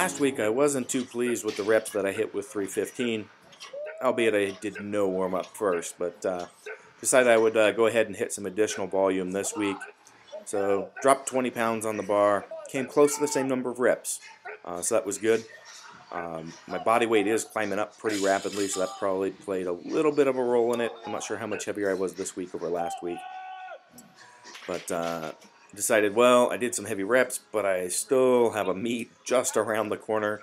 last week I wasn't too pleased with the reps that I hit with 315, albeit I did no warm-up first, but decided I would go ahead and hit some additional volume this week. So dropped 20 pounds on the bar, came close to the same number of reps, so that was good. My body weight is climbing up pretty rapidly, so that probably played a little bit of a role in it. I'm not sure how much heavier I was this week over last week. But decided, well, I did some heavy reps, but I still have a meet just around the corner.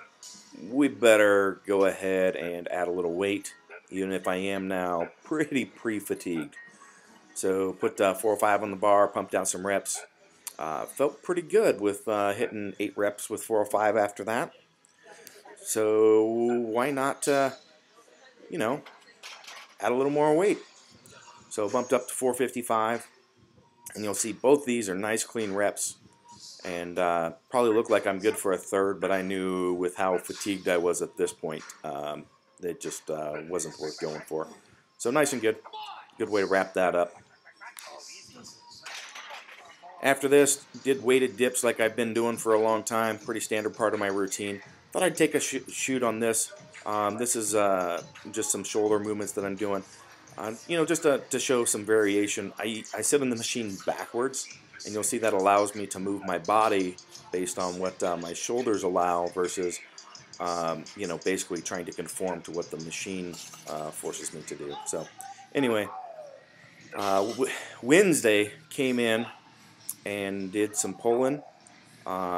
We better go ahead and add a little weight, even if I am now pretty pre-fatigued. So put 4 or 5 on the bar, pumped out some reps. Felt pretty good with hitting 8 reps with 4 or 5 after that. So why not, you know, add a little more weight? So bumped up to 455. And you'll see both these are nice clean reps, and probably look like I'm good for a third, but I knew with how fatigued I was at this point, it just wasn't worth going for. So nice and good. Good way to wrap that up. After this, did weighted dips like I've been doing for a long time. Pretty standard part of my routine. Thought I'd take a shoot on this. This is just some shoulder movements that I'm doing. Just to show some variation, I sit in the machine backwards, and you'll see that allows me to move my body based on what my shoulders allow versus, basically trying to conform to what the machine forces me to do. So, anyway, Wednesday came in and did some pulling.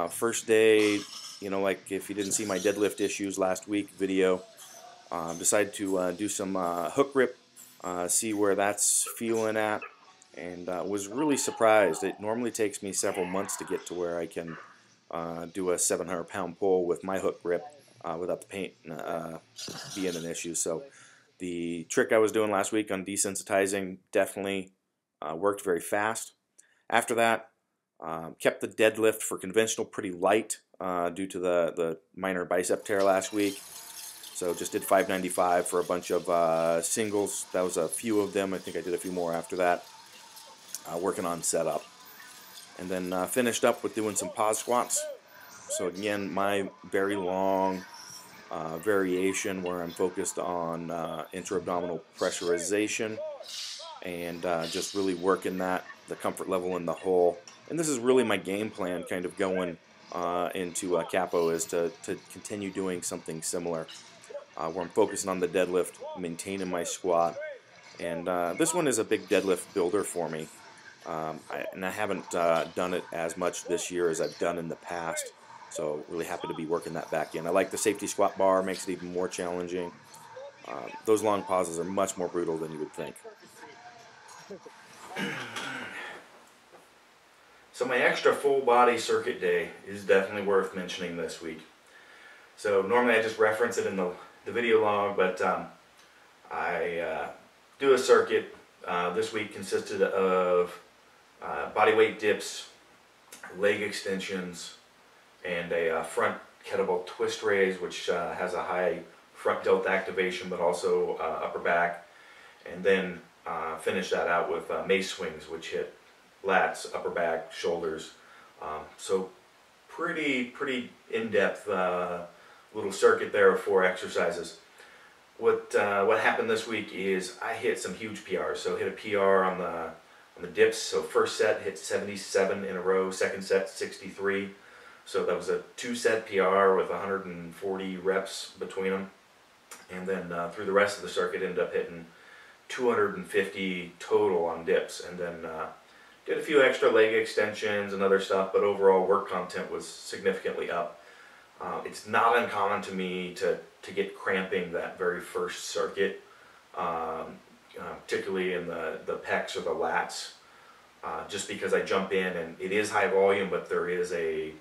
First day, like if you didn't see my deadlift issues last week video, decided to do some hook rip. See where that's feeling at, and was really surprised. It normally takes me several months to get to where I can do a 700-pound pull with my hook grip without the pain being an issue. So the trick I was doing last week on desensitizing definitely worked very fast. After that, kept the deadlift for conventional pretty light due to the minor bicep tear last week. So just did 595 for a bunch of singles. That was a few of them. I think I did a few more after that, working on setup. And then finished up with doing some pause squats. So again, my very long variation where I'm focused on intra-abdominal pressurization and just really working the comfort level in the hole. And this is really my game plan kind of going into capo, is to continue doing something similar. Where I'm focusing on the deadlift, maintaining my squat, and this one is a big deadlift builder for me. I haven't done it as much this year as I've done in the past, so really happy to be working that back in. I like the safety squat bar, makes it even more challenging. Those long pauses are much more brutal than you would think. So my extra full body circuit day is definitely worth mentioning this week. So normally I just reference it in the video log, but I do a circuit. This week consisted of body weight dips, leg extensions, and a front kettlebell twist raise, which has a high front delt activation, but also upper back, and then finish that out with mace swings, which hit lats, upper back, shoulders. So pretty in-depth little circuit there of 4 exercises. What happened this week is I hit some huge PRs. So hit a PR on the dips. So first set hit 77 in a row. Second set 63. So that was a 2-set PR with 140 reps between them. And then through the rest of the circuit ended up hitting 250 total on dips. And then did a few extra leg extensions and other stuff. But overall work content was significantly up. It's not uncommon to me to get cramping that very first circuit, particularly in the pecs or the lats, just because I jump in and it is high volume, but there is a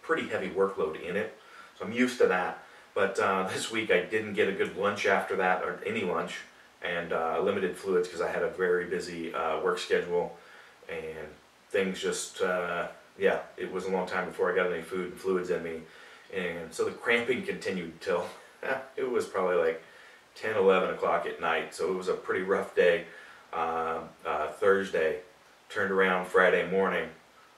pretty heavy workload in it. So I'm used to that. But this week I didn't get a good lunch after that, or any lunch, and limited fluids because I had a very busy work schedule, and things just... yeah, it was a long time before I got any food and fluids in me, and so the cramping continued till it was probably like 10, 11 o'clock at night, so it was a pretty rough day. Thursday, turned around Friday morning,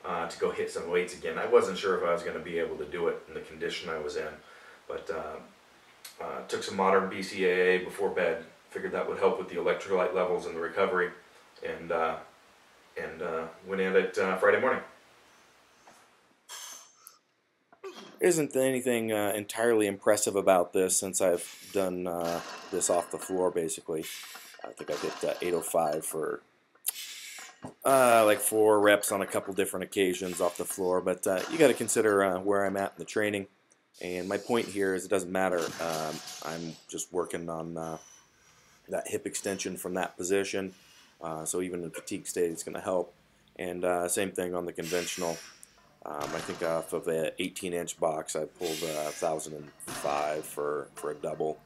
to go hit some weights again. I wasn't sure if I was going to be able to do it in the condition I was in, but took some modern BCAA before bed. Figured that would help with the electrolyte levels and the recovery, and went at it Friday morning. Isn't anything entirely impressive about this since I've done this off the floor basically. I think I hit 805 for like 4 reps on a couple different occasions off the floor, but you got to consider where I'm at in the training. And my point here is it doesn't matter. I'm just working on that hip extension from that position, so even in fatigue state it's going to help. And same thing on the conventional. I think off of an 18-inch box I pulled 1,005 for a double.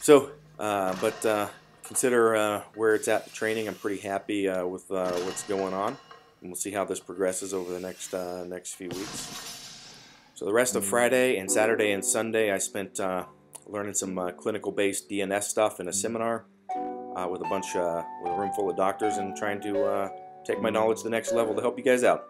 So, but consider where it's at in training. I'm pretty happy with what's going on, and we'll see how this progresses over the next few weeks. So the rest of Friday and Saturday and Sunday I spent learning some clinical-based DNS stuff in a seminar with a room full of doctors, and trying to take my knowledge to the next level to help you guys out.